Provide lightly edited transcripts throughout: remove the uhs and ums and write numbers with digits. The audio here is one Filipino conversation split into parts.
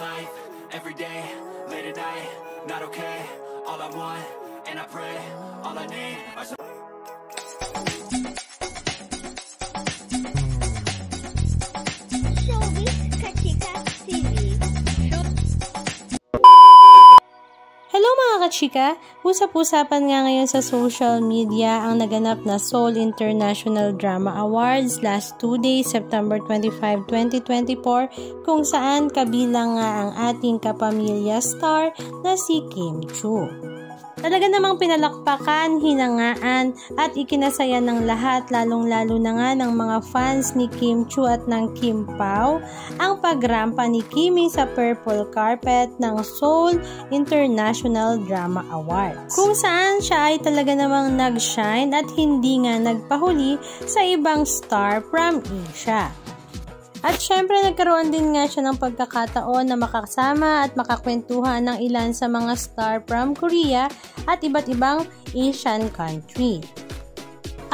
life, every day, late at night, not okay. All I want, and I pray, all I need are some... Hello mga kachika! Usap-usapan nga ngayon sa social media ang naganap na Seoul International Drama Awards last 2 days, September 25, 2024, kung saan kabilang nga ang ating kapamilya star na si Kim Chu. Talaga namang pinalakpakan, hinangaan at ikinasaya ng lahat, lalong-lalo na nga ng mga fans ni Kim Chu at ng Kim Pao ang pagrampa ni Kimi sa purple carpet ng Seoul International Drama Awards, kung saan siya ay talaga namang nag-shine at hindi nga nagpahuli sa ibang star from Asia. At syempre nagkaroon din nga siya ng pagkakataon na makasama at makakwentuhan ng ilan sa mga star from Korea at iba't ibang Asian country.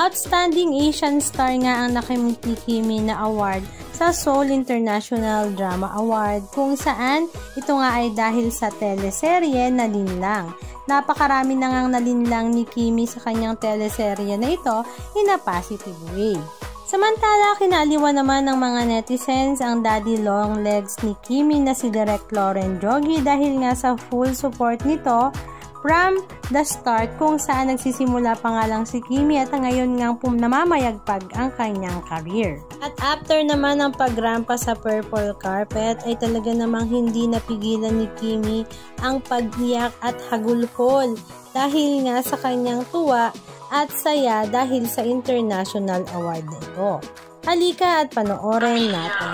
Outstanding Asian Star nga ang nakamit ni Kimi na award sa Seoul International Drama Award, kung saan ito nga ay dahil sa teleserye na Linlang. Napakarami na ngang nalinlang ni Kimi sa kanyang teleserye na ito in a positive way. Samantala, kinaliwan naman ng mga netizens ang daddy long legs ni Kimi na si Direk Lauren Jogi dahil nga sa full support nito from the start, kung saan nagsisimula pa nga lang si Kimi at ngayon nga namamayagpag ang kanyang career. At after naman ng pagrampa sa purple carpet ay talaga namang hindi napigilan ni Kimi ang pag-iyak at hagulhol dahil nga sa kanyang tuwa at saya dahil sa international award na ito. Halika at panoorin natin.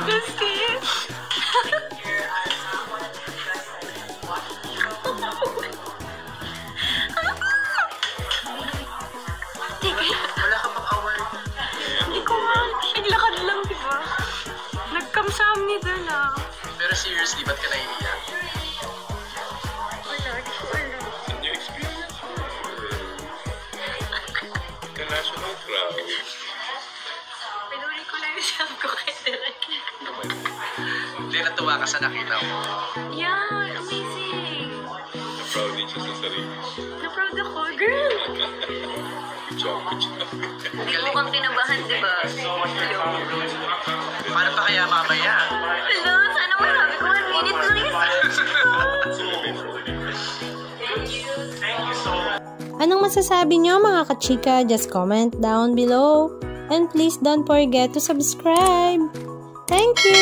Wala ka pang award. Hindi ko nga. Naglakad lang, diba? Nagkamsam ni Dala. Pero seriously, ba't ka naiiyak? Wala, di ko alam. Can you experience international crowd? Pinuli ko lang yung sabi ko kay Derek. Hindi, natuwa ka sa nakita mo. Yeah, amazing. Na-proud din siya sa sarili. Na-proud ako, girl. Good job, good job. Hindi mo kang kinabahan, diba? Paano pa kaya mamaya? Hello, sana masabi ko 1 minute lang yung Anong masasabi nyo mga kachika? Just comment down below. And please don't forget to subscribe. Thank you!